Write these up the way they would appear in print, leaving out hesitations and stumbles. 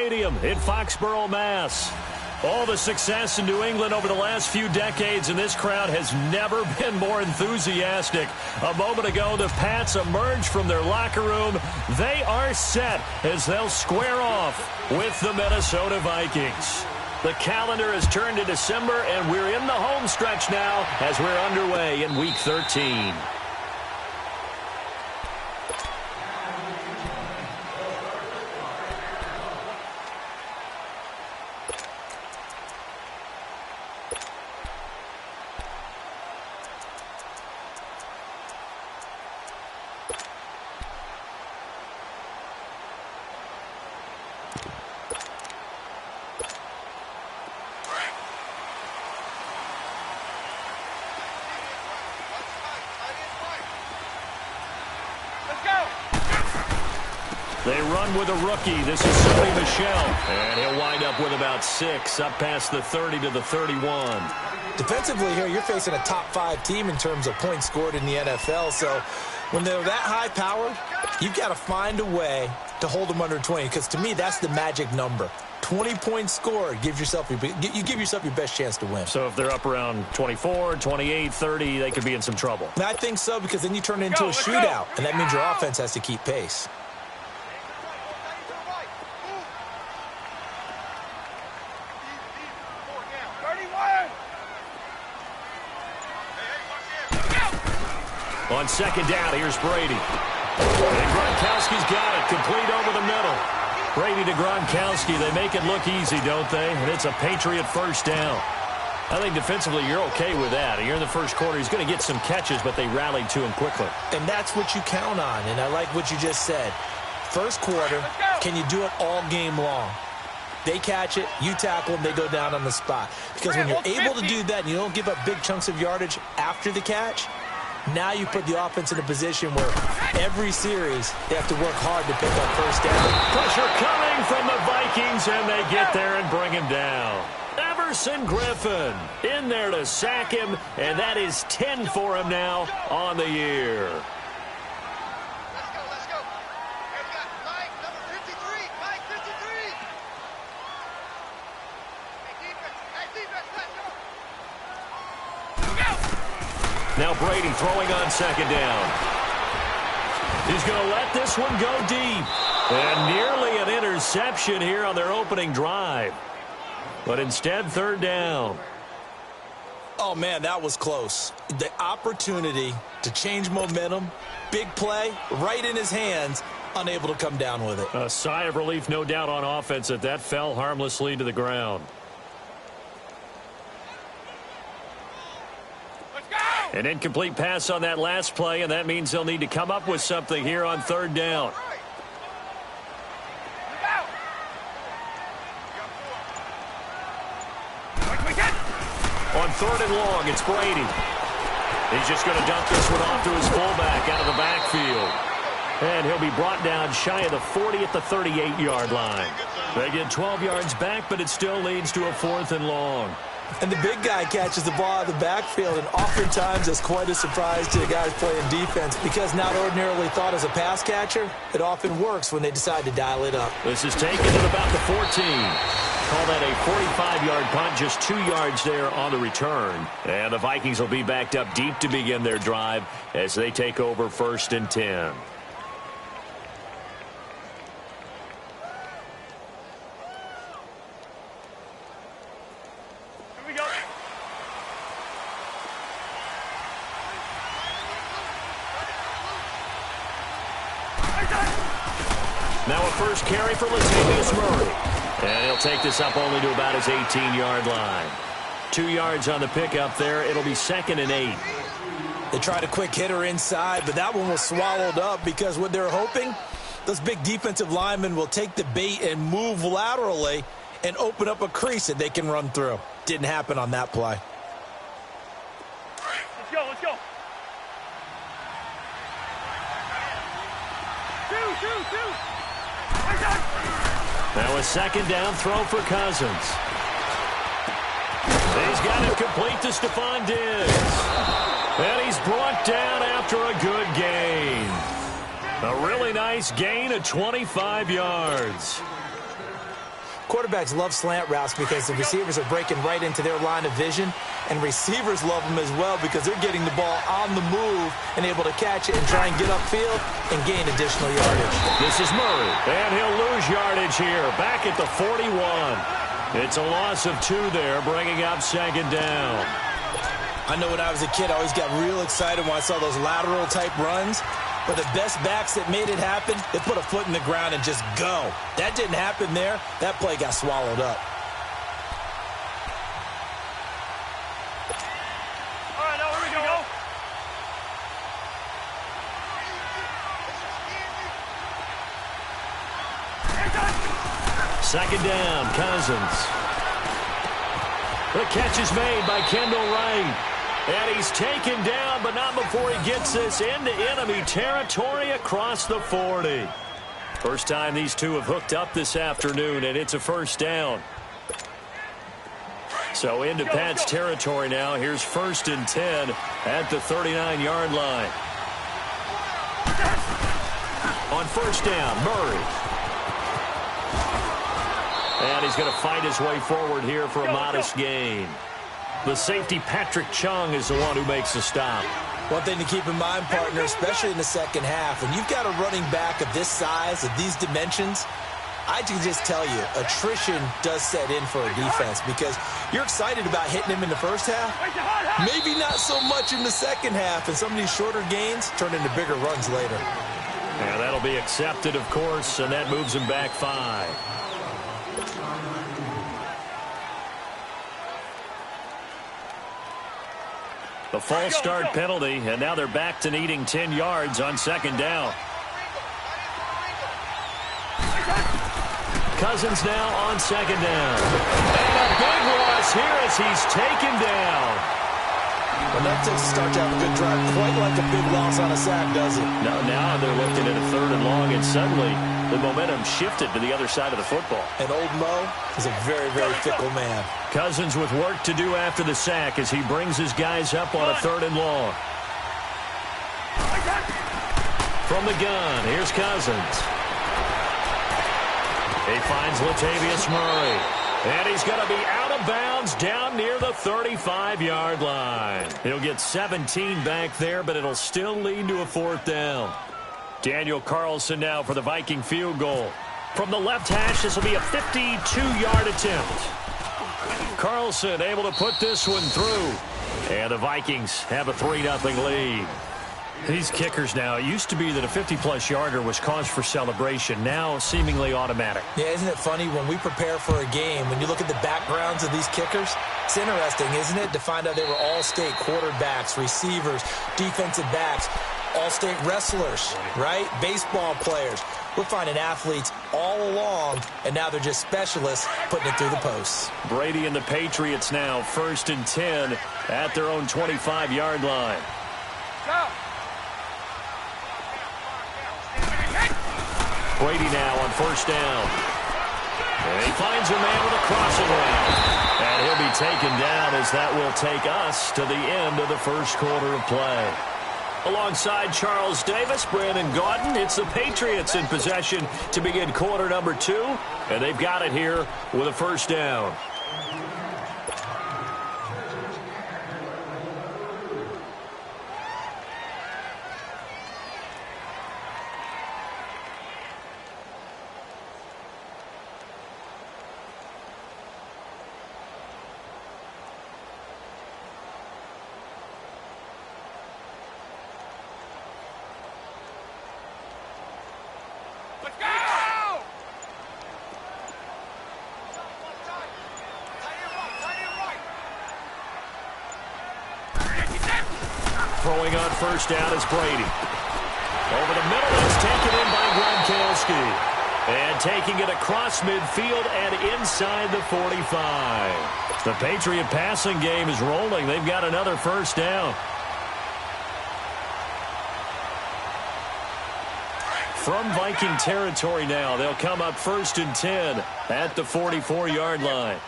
Stadium in Foxborough, Mass. All the success in New England over the last few decades, and this crowd has never been more enthusiastic. A moment ago, the Pats emerged from their locker room. They are set as they'll square off with the Minnesota Vikings. The calendar has turned to December, and we're in the home stretch now as we're underway in Week 13. They run with a rookie. This is Sony Michel. And he'll wind up with about 6, up past the 30 to the 31. Defensively here, you're facing a top-5 team in terms of points scored in the NFL. So when they're that high-powered, you've got to find a way to hold them under 20. Because to me, that's the magic number. 20 points scored gives yourself you give yourself your best chance to win. So if they're up around 24, 28, 30, they could be in some trouble. And I think so, because then you turn it into a shootout, and that means your offense has to keep pace. On second down, here's Brady. And Gronkowski's got it, complete over the middle. Brady to Gronkowski, they make it look easy, don't they? And it's a Patriot first down. I think defensively you're okay with that. You're in the first quarter. He's going to get some catches, but they rallied to him quickly. And that's what you count on, and I like what you just said. First quarter, can you do it all game long? They catch it, you tackle them, they go down on the spot. Because when you're able to do that and you don't give up big chunks of yardage after the catch, now you put the offense in a position where every series they have to work hard to pick up first down. Pressure coming from the Vikings, and they get there and bring him down. Everson Griffin in there to sack him, and that is 10 for him now on the year. Let's go. And we got Mike, number 53. Mike, 53. Hey, defense, let's go. Now Brady throwing on second down. He's going to let this one go deep. And nearly an interception here on their opening drive. But instead, third down. Oh, man, that was close. The opportunity to change momentum, big play, right in his hands, unable to come down with it. A sigh of relief, no doubt, on offense that fell harmlessly to the ground. An incomplete pass on that last play, and that means they'll need to come up with something here on third down. On third and long, it's Brady. He's just going to dump this one off to his fullback out of the backfield. And he'll be brought down shy of the 40 at the 38-yard line. They get 12 yards back, but it still leads to a 4th and long. And the big guy catches the ball out of the backfield, and oftentimes it's quite a surprise to the guys playing defense, because not ordinarily thought as a pass catcher, it often works when they decide to dial it up. This is taken at about the 14. Call that a 45-yard punt, just 2 yards there on the return. And the Vikings will be backed up deep to begin their drive as they take over 1st and 10. Now a first carry for Latavius Murray. And he'll take this up only to about his 18-yard line. 2 yards on the pickup there. It'll be 2nd and 8. They tried a quick hitter inside, but that one was swallowed up, because what they're hoping, those big defensive linemen will take the bait and move laterally and open up a crease that they can run through. Didn't happen on that play. Let's go. Two. Now a second down throw for Cousins. He's got it complete to Stephon Diggs. And he's brought down after a good gain. A really nice gain of 25 yards. Quarterbacks love slant routes because the receivers are breaking right into their line of vision, and receivers love them as well because they're getting the ball on the move and able to catch it and try and get upfield and gain additional yardage. This is Murray, and he'll lose yardage here, back at the 41. It's a loss of 2 there, bringing up second down. I know when I was a kid, I always got real excited when I saw those lateral-type runs. But the best backs that made it happen, they put a foot in the ground and just go. That didn't happen there. That play got swallowed up. All right, now here we go. Second down, Cousins. The catch is made by Kendall Wright. And he's taken down, but not before he gets this into enemy territory across the 40. First time these two have hooked up this afternoon, and it's a first down. So into Pat's territory now. Here's 1st and 10 at the 39-yard line. On first down, Murray. And he's going to fight his way forward here for a modest gain. The safety, Patrick Chung, is the one who makes the stop. One thing to keep in mind, partner, especially in the second half, when you've got a running back of this size, of these dimensions, I can just tell you, attrition does set in for a defense because you're excited about hitting him in the first half, maybe not so much in the second half, and some of these shorter gains turn into bigger runs later. Yeah, that'll be accepted, of course, and that moves him back 5. A false start penalty, and now they're back to needing 10 yards on second down. Cousins now on second down. And a big loss here as he's taken down. Well, that takes a start to have a good drive, quite like a big loss on a sack, does it? Now they're looking at a 3rd and long, and suddenly the momentum shifted to the other side of the football. And old Mo is a very, very fickle man. Cousins with work to do after the sack as he brings his guys up on a 3rd and long. From the gun, here's Cousins. He finds Latavius Murray. And he's going to be out of bounds down near the 35-yard line. He'll get 17 back there, but it'll still lead to a 4th down. Daniel Carlson now for the Viking field goal. From the left hash, this will be a 52-yard attempt. Carlson able to put this one through. And the Vikings have a 3-0 lead. These kickers now, it used to be that a 50-plus yarder was cause for celebration. Now seemingly automatic. Yeah, isn't it funny when we prepare for a game, when you look at the backgrounds of these kickers, it's interesting, isn't it, to find out they were all-state quarterbacks, receivers, defensive backs, all-state wrestlers, right? Baseball players. We're finding athletes all along, and now they're just specialists putting it through the posts. Brady and the Patriots now 1st and 10 at their own 25-yard line. Go. Brady now on first down. And he finds a man with a crossing route. And he'll be taken down as that will take us to the end of the first quarter of play. Alongside Charles Davis, Brandon Gaudin, it's the Patriots in possession to begin quarter number 2. And they've got it here with a first down. Let's go! Throwing on first down is Brady. Over the middle, it's taken in by Gronkowski. And taking it across midfield and inside the 45. The Patriot passing game is rolling. They've got another first down. From Viking territory now, they'll come up 1st and 10 at the 44-yard line.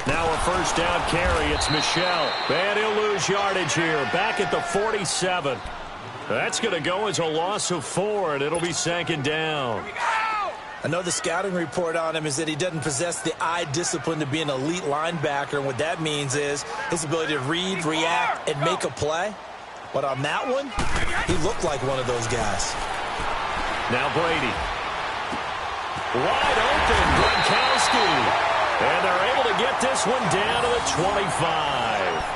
Now a first down carry. It's Michel. And he'll lose yardage here. Back at the 47. That's going to go as a loss of 4, and it'll be second down. I know the scouting report on him is that he doesn't possess the eye discipline to be an elite linebacker. And what that means is his ability to read, react, and make a play. But on that one, he looked like one of those guys. Now Brady. Wide open, Gronkowski. And they're able to get this one down to the 25.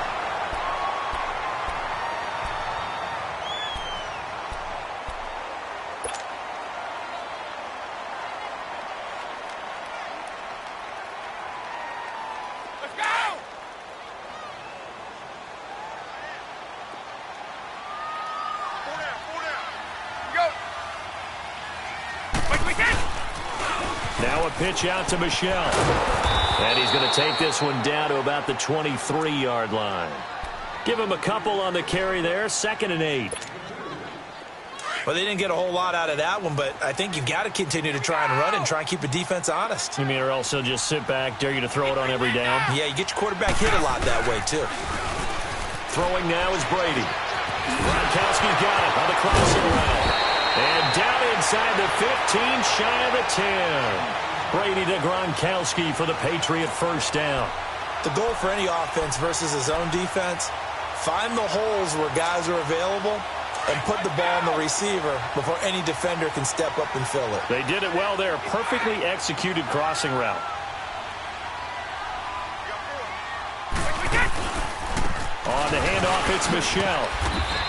Now a pitch out to Michelle. And he's going to take this one down to about the 23-yard line. Give him a couple on the carry there. 2nd and 8. Well, they didn't get a whole lot out of that one, but I think you've got to continue to try and run and try and keep the defense honest. You mean or else he'll just sit back, dare you to throw it on every down? Yeah, you get your quarterback hit a lot that way, too. Throwing now is Brady. Gronkowski's got it on the crossing route. And down inside the 15, shy of the 10. Brady to Gronkowski for the Patriot first down. The goal for any offense versus his own defense, find the holes where guys are available and put the ball in the receiver before any defender can step up and fill it. They did it well there. Perfectly executed crossing route. On the handoff, it's Michelle.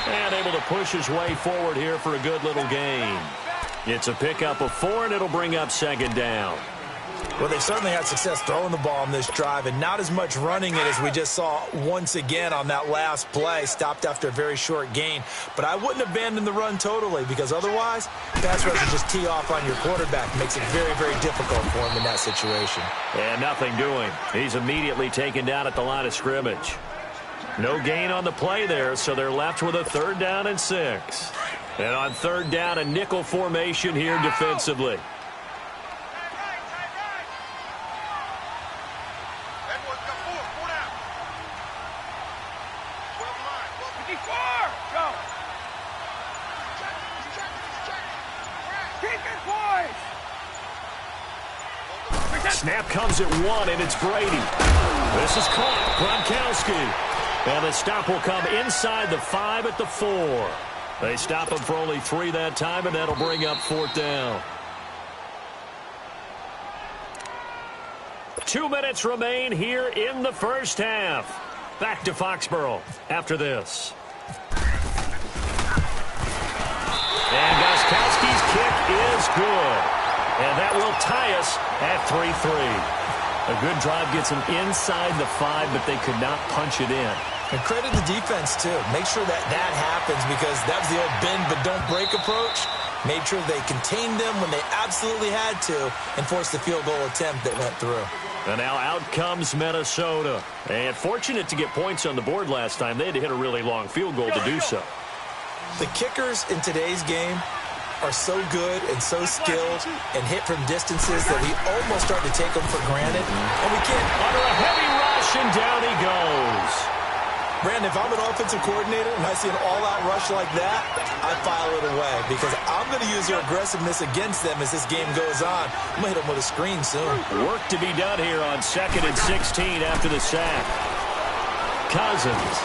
And able to push his way forward here for a good little gain. It's a pickup of 4, and it'll bring up 2nd down. Well, they certainly had success throwing the ball on this drive, and not as much running it as we just saw once again on that last play. Stopped after a very short gain. But I wouldn't abandon the run totally, because otherwise, pass rush will just tee off on your quarterback. Makes it very, very difficult for him in that situation. And nothing doing. He's immediately taken down at the line of scrimmage. No gain on the play there, so they're left with a 3rd down and 6. And on 3rd down, a nickel formation here defensively. Snap comes at 1, and it's Brady. This is caught. Gronkowski. And the stop will come inside the 5 at the 4. They stop him for only 3 that time, and that'll bring up 4th down. 2 minutes remain here in the first half. Back to Foxborough after this. And Gronkowski's kick is good. And that will tie us at 3-3. A good drive gets them inside the 5, but they could not punch it in. And credit the defense, too. Make sure that happens, because that was the old bend but don't break approach. Made sure they contained them when they absolutely had to and forced the field goal attempt that went through. And now out comes Minnesota. And fortunate to get points on the board last time. They had to hit a really long field goal to do so. The kickers in today's game are so good and so skilled and hit from distances that we almost start to take them for granted. And we can't. Under a heavy rush, and down he goes. Brandon, if I'm an offensive coordinator and I see an all-out rush like that, I file it away, because I'm going to use their aggressiveness against them as this game goes on. I'm going to hit them with a screen soon. Work to be done here on 2nd and 16 after the sack. Cousins.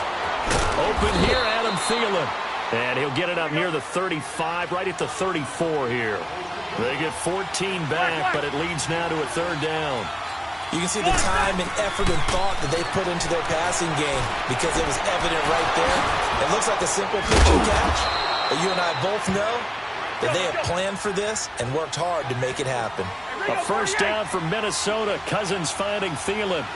Open here, Adam Thielen. And he'll get it up near the 35, right at the 34 here. They get 14 back, but it leads now to a 3rd down. You can see the time and effort and thought that they put into their passing game, because it was evident right there. It looks like a simple pitch and catch, but you and I both know that they have planned for this and worked hard to make it happen. A first down for Minnesota. Cousins finding Thielen.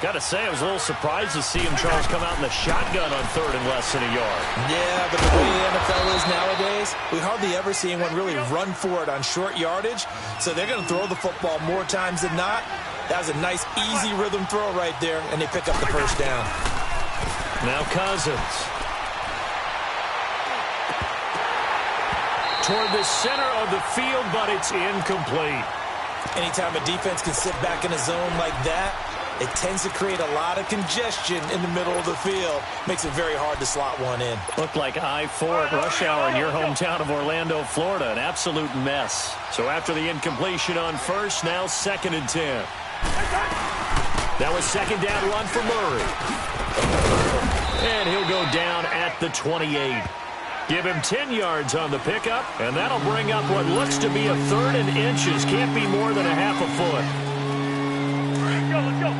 Got to say, I was a little surprised to see him, Charles, come out in the shotgun on 3rd and less than a yard. Yeah, but the way the NFL is nowadays, we hardly ever see anyone really run for it on short yardage. So they're going to throw the football more times than not. That was a nice, easy rhythm throw right there, and they pick up the first down. Now Cousins. Toward the center of the field, but it's incomplete. Anytime a defense can sit back in a zone like that, It tends to create a lot of congestion in the middle of the field. Makes it very hard to slot one in. Looked like I-4 at rush hour in your hometown of Orlando, Florida. An absolute mess. So after the incompletion on first, now 2nd and 10. That was 2nd down run for Murray. And he'll go down at the 28. Give him 10 yards on the pickup, and that'll bring up what looks to be a 3rd and inches. Can't be more than a half a foot. Let's go.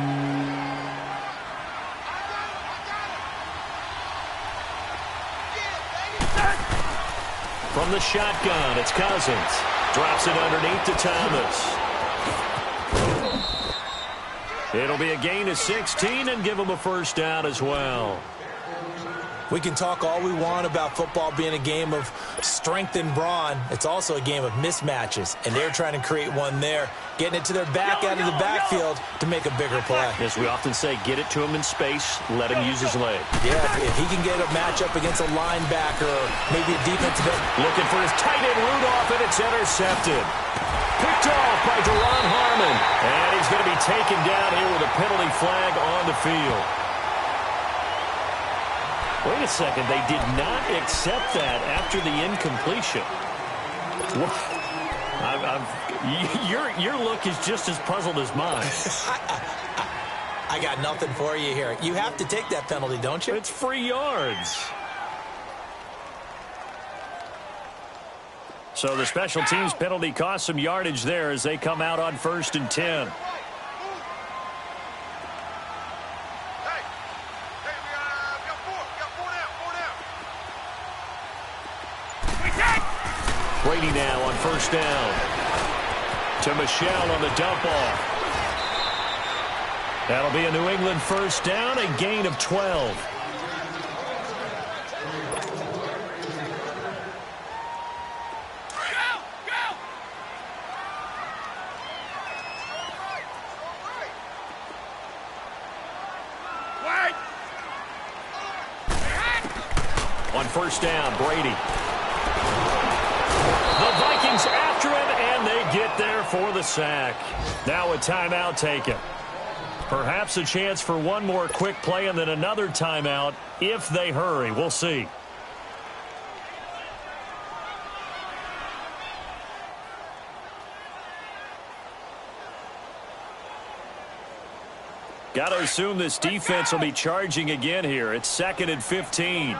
From the shotgun, it's Cousins. Drops it underneath to Thomas. It'll be a gain of 16 and give him a first down as well. We can talk all we want about football being a game of strength and brawn. It's also a game of mismatches, and they're trying to create one there, getting it to their back out of the backfield to make a bigger play. As we often say, get it to him in space, let him use his leg. Yeah, if he can get a matchup against a linebacker or maybe a defensive end. Looking for his tight end Rudolph, and it's intercepted. Picked off by Deron Harmon, and he's going to be taken down here with a penalty flag on the field. Wait a second, they did not accept that after the incompletion. Your look is just as puzzled as mine. I got nothing for you here. You have to take that penalty, don't you? It's free yards. So the special teams penalty cost some yardage there as they come out on 1st and 10. Brady now on 1st down. To Michelle on the dump off. That'll be a New England 1st down, a gain of 12. On 1st down, Brady. The Vikings after him, and they get there for the sack. Now a timeout taken. Perhaps a chance for one more quick play and then another timeout if they hurry. We'll see. Got to assume this defense will be charging again here. It's 2nd and 15.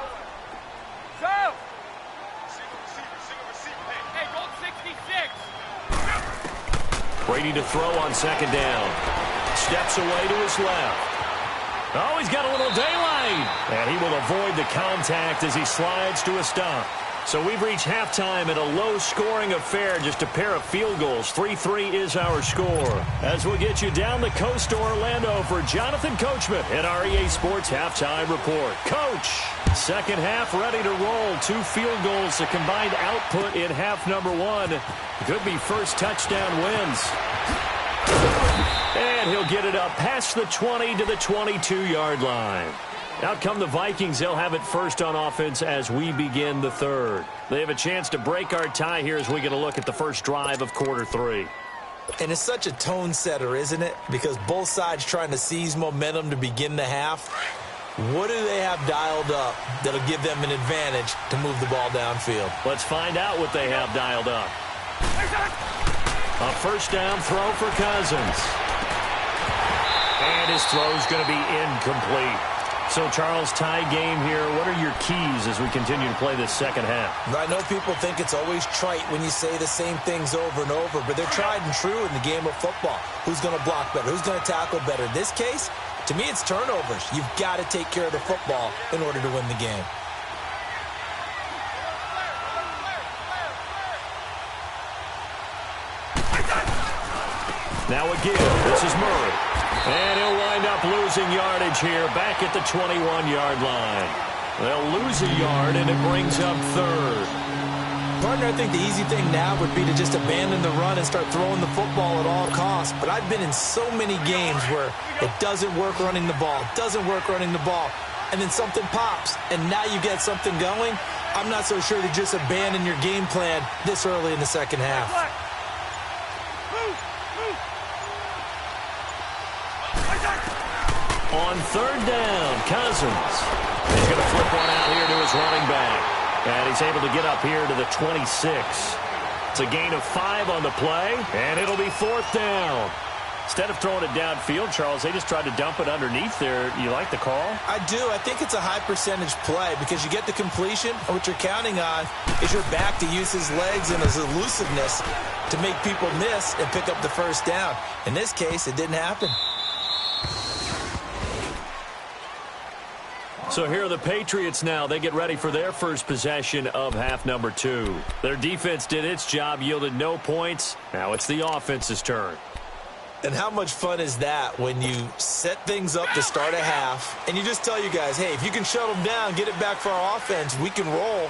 Brady to throw on 2nd down. Steps away to his left. Oh, he's got a little daylight. And he will avoid the contact as he slides to a stop. So we've reached halftime in a low-scoring affair, just a pair of field goals. 3-3 is our score. As we'll get you down the coast to Orlando for Jonathan Coachman at our EA Sports Halftime Report. Coach, second half ready to roll. 2 field goals, the combined output in half number 1. Could be first touchdown wins. And he'll get it up past the 20 to the 22-yard line. Out come the Vikings. They'll have it first on offense as we begin the 3rd. They have a chance to break our tie here as we get a look at the first drive of quarter 3. And it's such a tone setter, isn't it? Because both sides trying to seize momentum to begin the half. What do they have dialed up that'll give them an advantage to move the ball downfield? Let's find out what they have dialed up. A first down throw for Cousins. And his throw's going to be incomplete. So, Charles, tie game here. What are your keys as we continue to play this second half? I know people think it's always trite when you say the same things over and over, but they're tried and true in the game of football. Who's going to block better? Who's going to tackle better? In this case, to me, it's turnovers. You've got to take care of the football in order to win the game. Now again, this is Murray. And he'll wind up losing yardage here back at the 21-yard line. They'll lose a yard, and it brings up 3rd. Partner, I think the easy thing now would be to just abandon the run and start throwing the football at all costs. But I've been in so many games where it doesn't work running the ball, and then something pops, and now you get something going. I'm not so sure to just abandon your game plan this early in the second half. On third down, Cousins. He's going to flip one out here to his running back. And he's able to get up here to the 26. It's a gain of 5 on the play, and it'll be fourth down. Instead of throwing it downfield, Charles, they just tried to dump it underneath there. You like the call? I do. I think it's a high-percentage play because you get the completion, and what you're counting on is your back to use his legs and his elusiveness to make people miss and pick up the first down. In this case, it didn't happen. So here are the Patriots now. They get ready for their first possession of half number 2. Their defense did its job, yielded no points. Now it's the offense's turn. And how much fun is that when you set things up to start a half and you just tell you guys, hey, if you can shut them down, get it back for our offense, we can roll.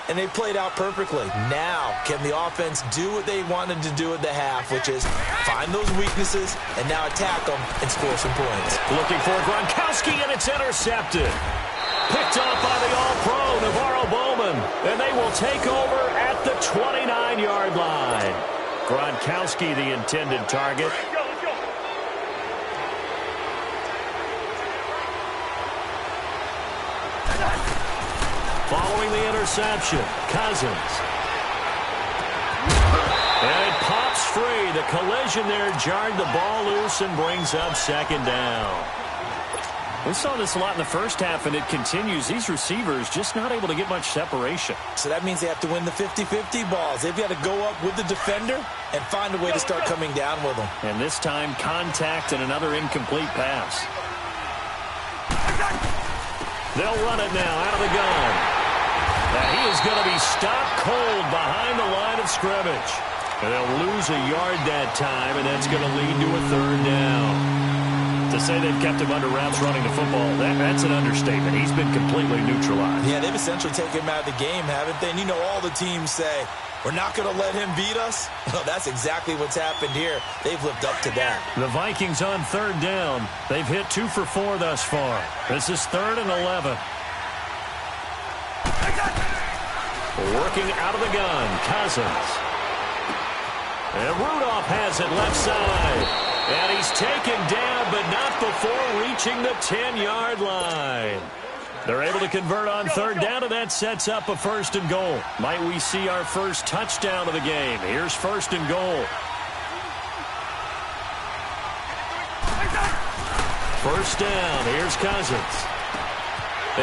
And they played out perfectly. Now, can the offense do what they wanted to do at the half, which is find those weaknesses and now attack them and score some points? Looking for Gronkowski, and it's intercepted. Picked off by the All-Pro, Navarro Bowman. And they will take over at the 29-yard line. Gronkowski, the intended target. Following the interception, Cousins. And it pops free. The collision there jarred the ball loose and brings up second down. We saw this a lot in the first half, and it continues. These receivers just not able to get much separation. So that means they have to win the 50-50 balls. They've got to go up with the defender and find a way to start coming down with them. And this time, contact and another incomplete pass. They'll run it now out of the gun. Now he is going to be stopped cold behind the line of scrimmage. And they'll lose a yard that time, and that's going to lead to a third down. To say they've kept him under wraps running the football, that's an understatement. He's been completely neutralized. Yeah, they've essentially taken him out of the game, haven't they? And you know all the teams say, we're not going to let him beat us. Well, that's exactly what's happened here. They've lived up to that. The Vikings on third down. They've hit 2 for 4 thus far. This is 3rd and 11. Working out of the gun, Cousins. And Rudolph has it left side. And he's taken down, but not before reaching the 10-yard line. They're able to convert on third down, and that sets up a 1st and goal. Might we see our first touchdown of the game? Here's 1st and goal. 1st down. Here's Cousins.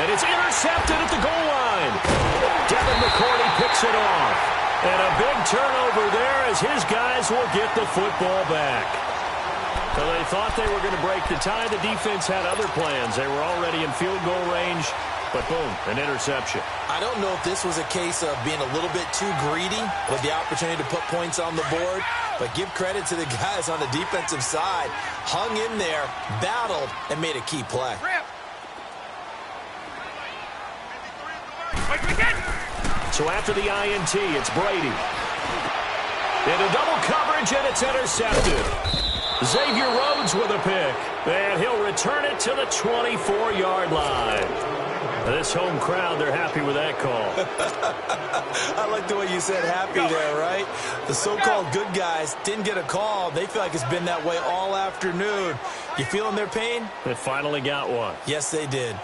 And it's intercepted at the goal line. Devin McCourty picks it off. And a big turnover there as his guys will get the football back. So they thought they were going to break the tie. The defense had other plans. They were already in field goal range. But boom, an interception. I don't know if this was a case of being a little bit too greedy with the opportunity to put points on the board. But give credit to the guys on the defensive side. Hung in there, battled, and made a key play. So after the INT, it's Brady. Into double coverage, and it's intercepted. Xavier Rhodes with a pick. And he'll return it to the 24-yard line. This home crowd, they're happy with that call. I like the way you said happy there, right? The so-called good guys didn't get a call. They feel like it's been that way all afternoon. You feeling their pain? They finally got one. Yes, they did.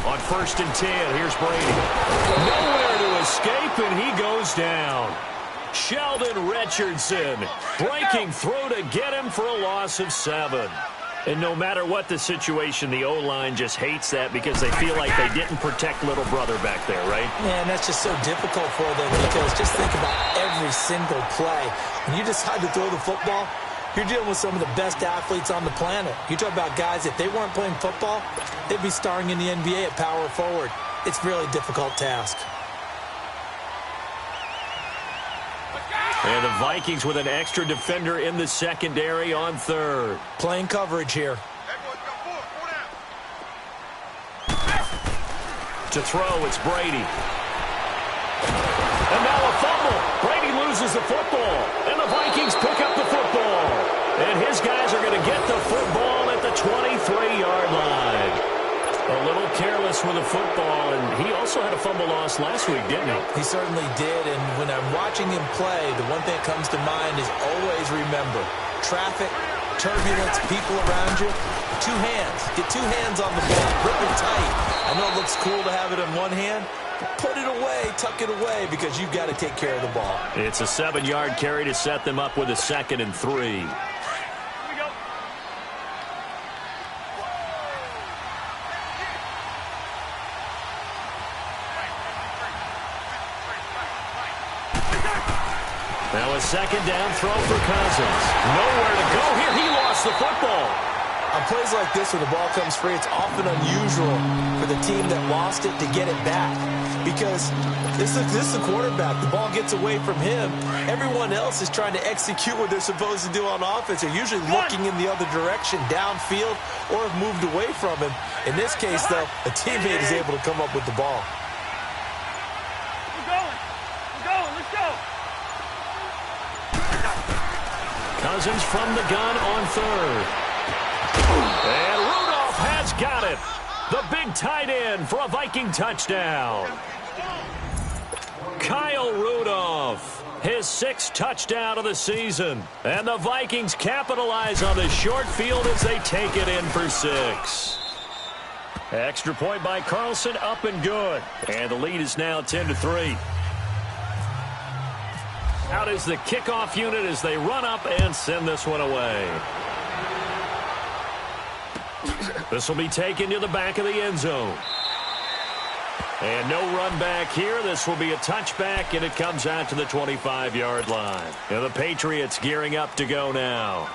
On 1st and 10, here's Brady. Nowhere to escape, and he goes down. Sheldon Richardson breaking through to get him for a loss of 7. And no matter what the situation, the O-line just hates that because they feel like they didn't protect little brother back there, right? Man, that's just so difficult for them because just think about every single play. When you decide to throw the football, you're dealing with some of the best athletes on the planet. You talk about guys, if they weren't playing football, they'd be starring in the NBA at power forward. It's a really difficult task. And the Vikings with an extra defender in the secondary on 3rd. Playing coverage here. To throw, it's Brady. And now a fumble. Brady loses the football. And the Vikings pick up the football. And his guys are going to get the football at the 23-yard line. A little careless with the football, and he also had a fumble loss last week, didn't he? He certainly did, and when I'm watching him play, the one thing that comes to mind is always remember, traffic turbulence, people around you. Two hands. Get two hands on the ball. Grip it tight. I know it looks cool to have it in one hand. Put it away, tuck it away, because you've got to take care of the ball. It's a 7-yard carry to set them up with a 2nd and 3. Now a 2nd down throw for Cousins. Nowhere to go here. He lost the football. On plays like this where the ball comes free, it's often unusual for the team that lost it to get it back. Because this is the quarterback. The ball gets away from him. Everyone else is trying to execute what they're supposed to do on offense. They're usually looking in the other direction, downfield, or have moved away from him. In this case, though, a teammate is able to come up with the ball. Cousins from the gun on 3rd. And Rudolph has got it. The big tight end for a Viking touchdown. Kyle Rudolph, his 6th touchdown of the season. And the Vikings capitalize on the short field as they take it in for 6. Extra point by Carlson, up and good. And the lead is now 10-3. Out is the kickoff unit as they run up and send this one away. This will be taken to the back of the end zone. And no run back here. This will be a touchback, and it comes out to the 25-yard line. And the Patriots gearing up to go now.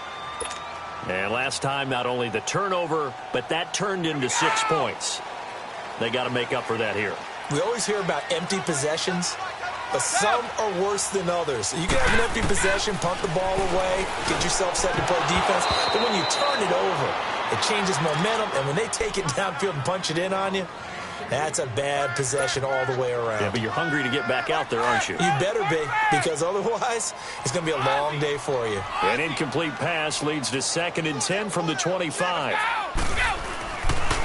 And last time, not only the turnover, but that turned into 6 points. They got to make up for that here. We always hear about empty possessions, but some are worse than others. You can have an empty possession, punt the ball away, get yourself set to play defense. But when you turn it over, it changes momentum, and when they take it downfield and punch it in on you, that's a bad possession all the way around. Yeah, but you're hungry to get back out there, aren't you? You better be, because otherwise it's going to be a long day for you. An incomplete pass leads to 2nd and 10 from the 25.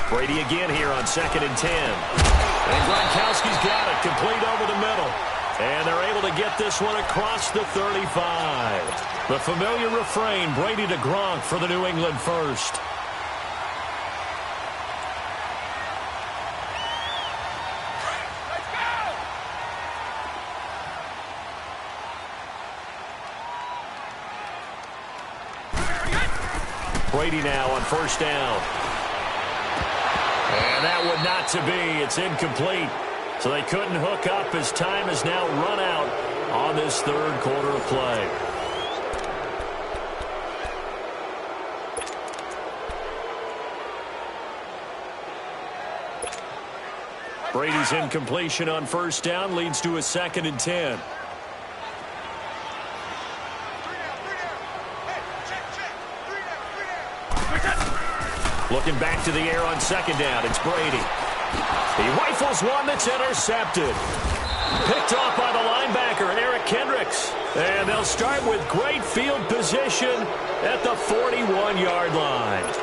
Brady again here on 2nd and 10. And Gronkowski's got it, complete over the middle. And they're able to get this one across the 35. The familiar refrain, Brady to Gronk for the New England first. Brady now on 1st down. And that one not to be. It's incomplete. So they couldn't hook up as time has now run out on this 3rd quarter of play. Brady's incompletion on 1st down leads to a 2nd and 10. Looking back to the air on 2nd down, it's Brady. He rifles one that's intercepted. Picked off by the linebacker, Eric Kendricks. And they'll start with great field position at the 41-yard line.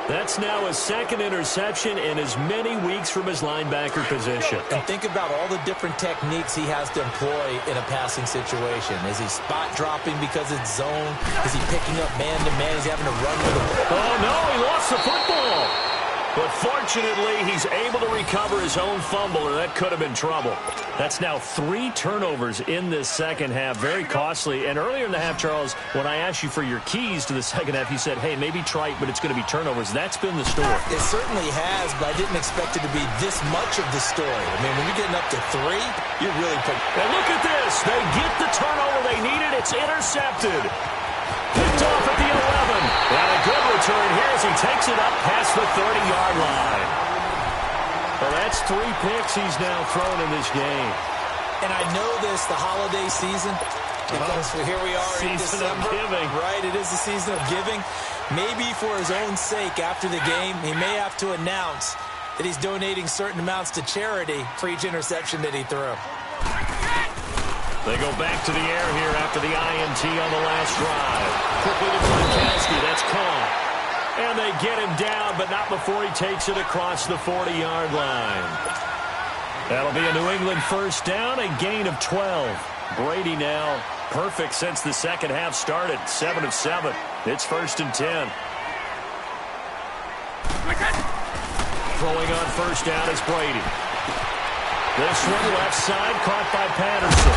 That's now his 2nd interception in as many weeks from his linebacker position. And think about all the different techniques he has to employ in a passing situation. Is he spot dropping because it's zone? Is he picking up man-to-man? Is he having to run with the ball? Oh, no, he lost the football. But fortunately, he's able to recover his own fumble, or that could have been trouble. That's now 3 turnovers in this 2nd half. Very costly. And earlier in the half, Charles, when I asked you for your keys to the 2nd half, you said, hey, maybe trite, but it's going to be turnovers. That's been the story. It certainly has, but I didn't expect it to be this much of the story. I mean, when you're getting up to 3, you're really putting... And look at this. They get the turnover they needed. It's intercepted. Picked off at the 11. And a good return here as he takes it up past the 30-yard line. Well, that's 3 picks he's now thrown in this game. And I know this, the holiday season, because here we are in December. Season of giving. Right, it is the season of giving. Maybe for his own sake after the game, he may have to announce that he's donating certain amounts to charity for each interception that he threw. They go back to the air here after the INT on the last drive. Quickly to Gronkowski. That's caught. And they get him down, but not before he takes it across the 40-yard line. That'll be a New England 1st down, a gain of 12. Brady now perfect since the 2nd half started, 7 of 7. It's 1st and 10. Throwing on first down is Brady. This one left side caught by Patterson.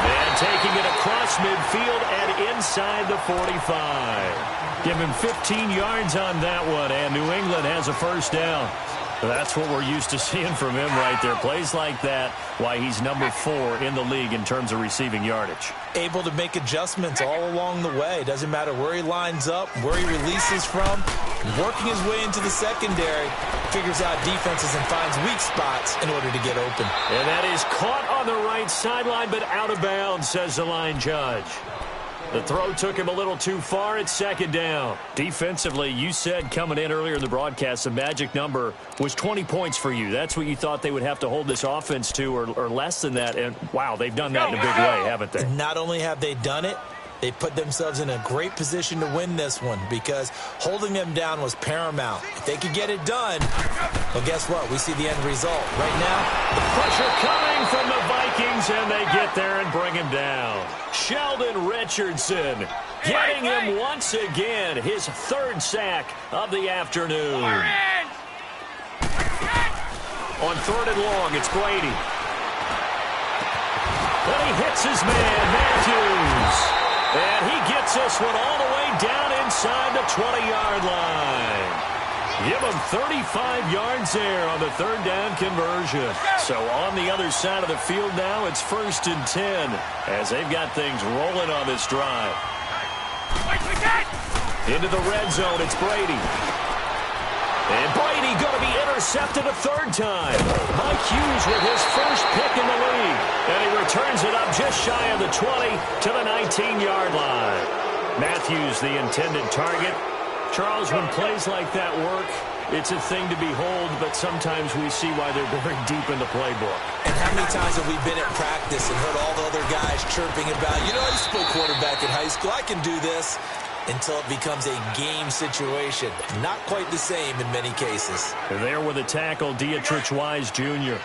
And taking it across midfield and inside the 45. Give him 15 yards on that one, and New England has a first down. That's what we're used to seeing from him right there. Plays like that, why he's number 4 in the league in terms of receiving yardage. Able to make adjustments all along the way. Doesn't matter where he lines up, where he releases from. Working his way into the secondary, figures out defenses and finds weak spots in order to get open. And that is caught on the right sideline, but out of bounds, says the line judge. The throw took him a little too far. It's 2nd down. Defensively, you said coming in earlier in the broadcast, the magic number was 20 points for you. That's what you thought they would have to hold this offense to, or less than that. And, wow, they've done that in a big way, haven't they? Not only have they done it, they put themselves in a great position to win this one because holding them down was paramount. If they could get it done, well, guess what? We see the end result. Right now, the pressure coming from the Vikings, and they get there and bring him down. Sheldon Richardson getting him once again, his 3rd sack of the afternoon. On 3rd and long, it's Brady. And he hits his man, Matthews. And he gets this one all the way down inside the 20-yard line. Give him 35 yards there on the 3rd down conversion. So on the other side of the field now, it's 1st and 10 as they've got things rolling on this drive. Into the red zone, it's Brady. And Brady going to be intercepted a 3rd time. Mike Hughes with his first pick in the league. And he returns it up just shy of the 20 to the 19-yard line. Matthews, the intended target. Charles, when plays like that work, it's a thing to behold, but sometimes we see why they're very deep in the playbook. And how many times have we been at practice and heard all the other guys chirping about, you know, I used to play quarterback in high school, I can do this. Until it becomes a game situation. Not quite the same in many cases. There with a tackle, Dietrich Wise Jr.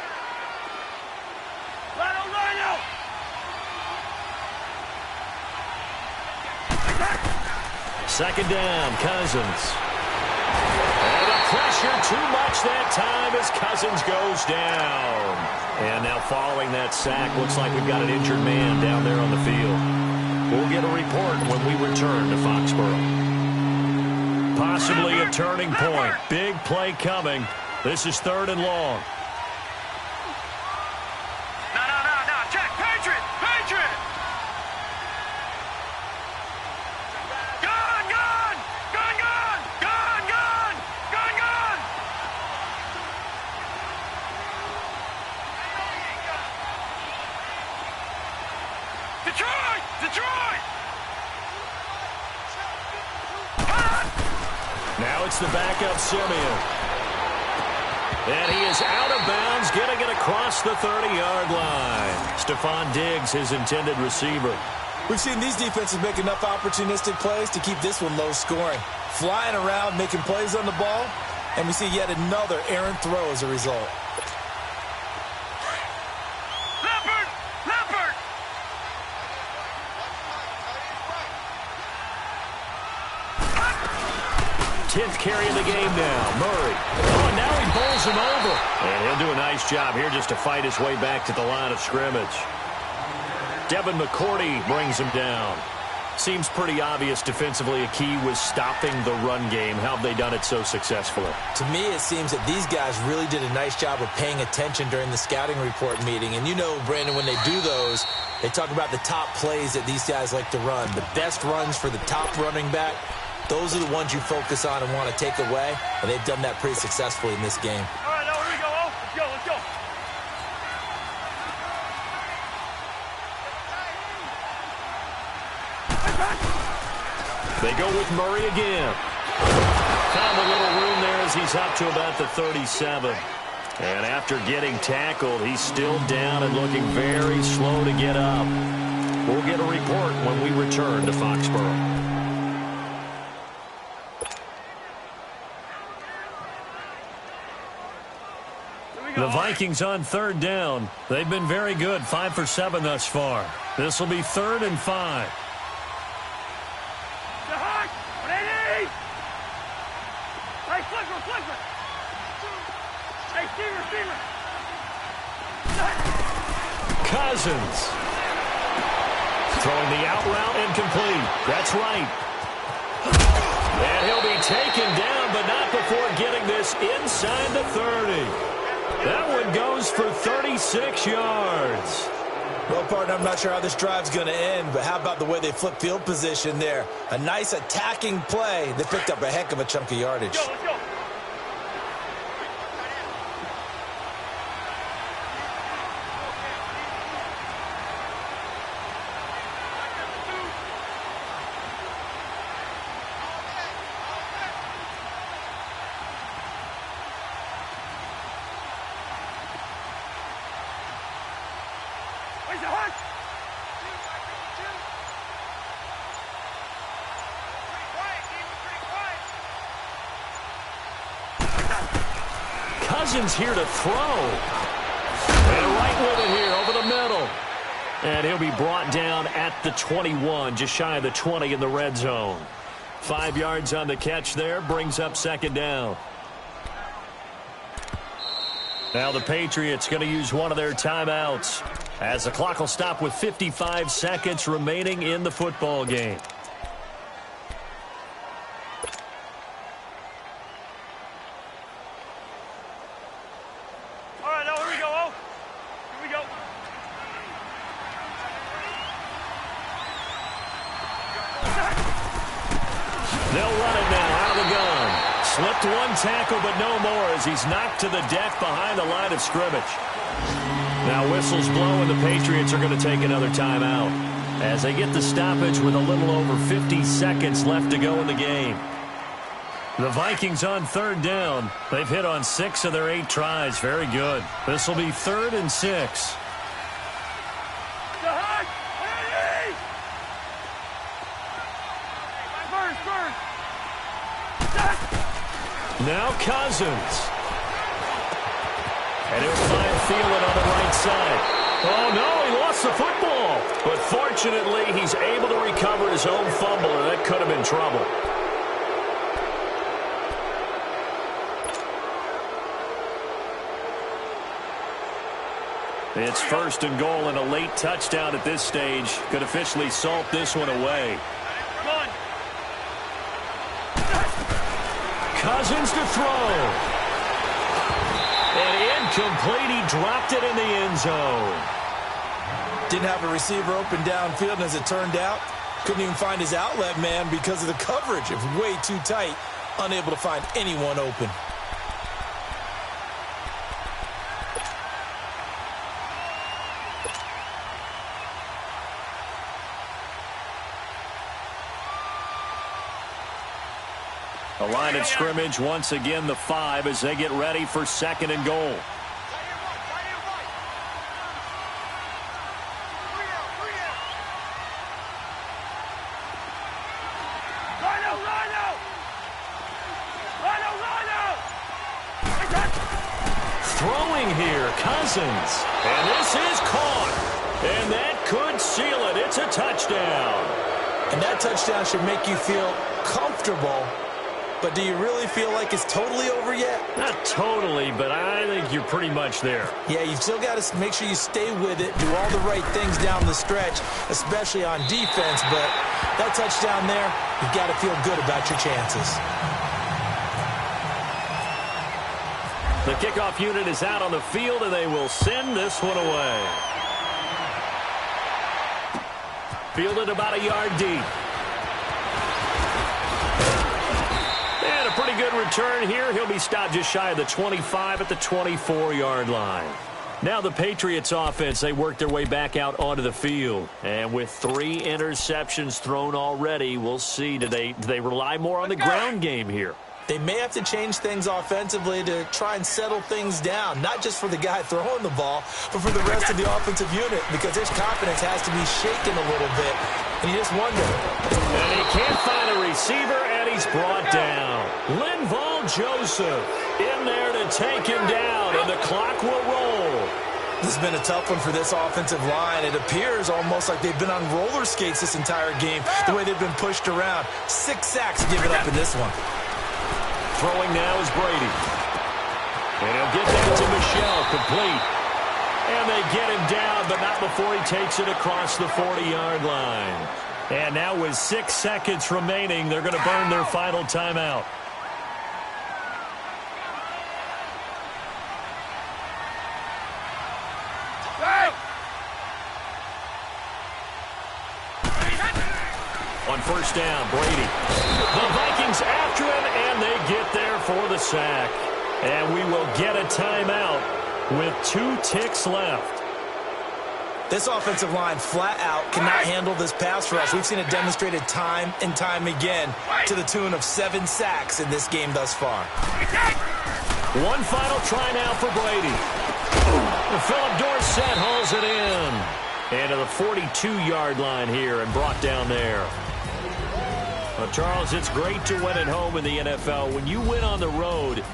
Second down, Cousins. And the pressure too much that time as Cousins goes down. And now following that sack, looks like we've got an injured man down there on the field. We'll get a report when we return to Foxborough. Possibly a turning point. Big play coming. This is 3rd and long. No. Check. Patriot. Gun. Detroit. Now it's the backup Simeon. And he is out of bounds, getting it across the 30-yard line. Stephon Diggs, his intended receiver. We've seen these defenses make enough opportunistic plays to keep this one low scoring. Flying around, making plays on the ball, and we see yet another errant throw as a result. Leopard. 10th carry of the game now. Murray. Oh, and now he bowls him over. And he'll do a nice job here just to fight his way back to the line of scrimmage. Devin McCourty brings him down. Seems pretty obvious defensively a key was stopping the run game. How have they done it so successfully? To me, it seems that these guys really did a nice job of paying attention during the scouting report meeting. And you know, Brandon, when they do those, they talk about the top plays that these guys like to run. The best runs for the top running back. Those are the ones you focus on and want to take away, and they've done that pretty successfully in this game. All right, now here we go. Let's go. They go with Murray again. Found a little room there as he's up to about the 37. And after getting tackled, he's still down and looking very slow to get up. We'll get a report when we return to Foxborough. The Vikings on 3rd down. They've been very good, 5 for 7 thus far. This will be 3rd and 5. Cousins. Throwing the out route incomplete. That's right. And he'll be taken down, but not before getting this inside the 30. That one goes for 36 yards. Well, partner, I'm not sure how this drive's going to end, but how about the way they flip field position there? A nice attacking play. They picked up a heck of a chunk of yardage. Let's go. Where's the hunt? Cousins here to throw. And right with it here over the middle. And he'll be brought down at the 21, just shy of the 20 in the red zone. 5 yards on the catch there, brings up second down. Now the Patriots going to use one of their timeouts, as the clock will stop with 55 seconds remaining in the football game. All right, now here we go. Oh, here we go. They'll run it now out of the gun. Slipped one tackle, but no more as he's knocked to the deck behind the line of scrimmage. Now whistles blow, and the Patriots are going to take another timeout as they get the stoppage with a little over 50 seconds left to go in the game. The Vikings on third down. They've hit on 6 of their 8 tries. Very good. This will be 3rd and 6. The hunt! Ready! First. Now Cousins. And he'll find Thielen on the right side. Oh, no, he lost the football. But fortunately, he's able to recover his own fumble, and that could have been trouble. It's 1st and goal, and a late touchdown at this stage could officially salt this one away. Cousins to throw. And incomplete. He dropped it in the end zone. Didn't have a receiver open downfield, and as it turned out, couldn't even find his outlet man because of the coverage. It was way too tight, unable to find anyone open. The line of scrimmage, once again, the 5 as they get ready for 2nd and goal. Throwing here, Cousins. And this is caught. And that could seal it. It's a touchdown. And that touchdown should make you feel comfortable. But do you really feel like it's totally over yet? Not totally, but I think you're pretty much there. Yeah, you've still got to make sure you stay with it, do all the right things down the stretch, especially on defense. But that touchdown there, you've got to feel good about your chances. The kickoff unit is out on the field, and they will send this one away. Fielded about a yard deep. Pretty good return here. He'll be stopped just shy of the 25 at the 24-yard line. Now the Patriots offense, they work their way back out onto the field. And with 3 interceptions thrown already, we'll see. Do they rely more on the ground game here? They may have to change things offensively to try and settle things down, not just for the guy throwing the ball, but for the rest of the offensive unit, because his confidence has to be shaken a little bit. And you just wonder. And he can't find a receiver, and he's brought down. Linval Joseph in there to take him down, and the clock will roll. This has been a tough one for this offensive line. It appears almost like they've been on roller skates this entire game, the way they've been pushed around. 6 sacks given up in this one. Throwing now is Brady. And he'll get that to Michel, complete. And they get him down, but not before he takes it across the 40-yard line. And now with 6 seconds remaining, they're going to burn their final timeout. On first down, Brady. The Vikings after him, and they get there for the sack. And we will get a timeout with 2 ticks left. This offensive line flat out cannot handle this pass rush. We've seen it demonstrated time and time again to the tune of 7 sacks in this game thus far. One final try now for Brady. Philip Dorsett hauls it in. And to the 42-yard line here and brought down there. Well, Charles, it's great to win at home in the NFL. When you win on the road,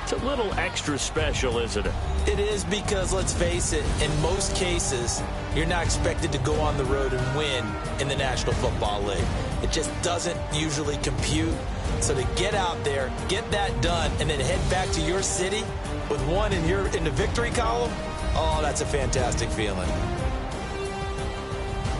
it's a little extra special, isn't it? It is, because, let's face it, in most cases, you're not expected to go on the road and win in the National Football League. It just doesn't usually compute. So to get out there, get that done, and then head back to your city with one in the victory column, oh, that's a fantastic feeling.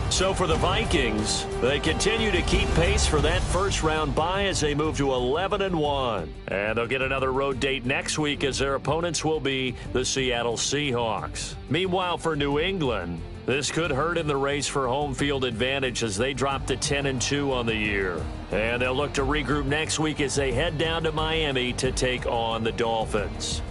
So for the Vikings, they continue to keep pace for that first-round bye as they move to 11-1. And they'll get another road date next week as their opponents will be the Seattle Seahawks. Meanwhile, for New England, this could hurt in the race for home field advantage as they drop to 10-2 on the year. And they'll look to regroup next week as they head down to Miami to take on the Dolphins.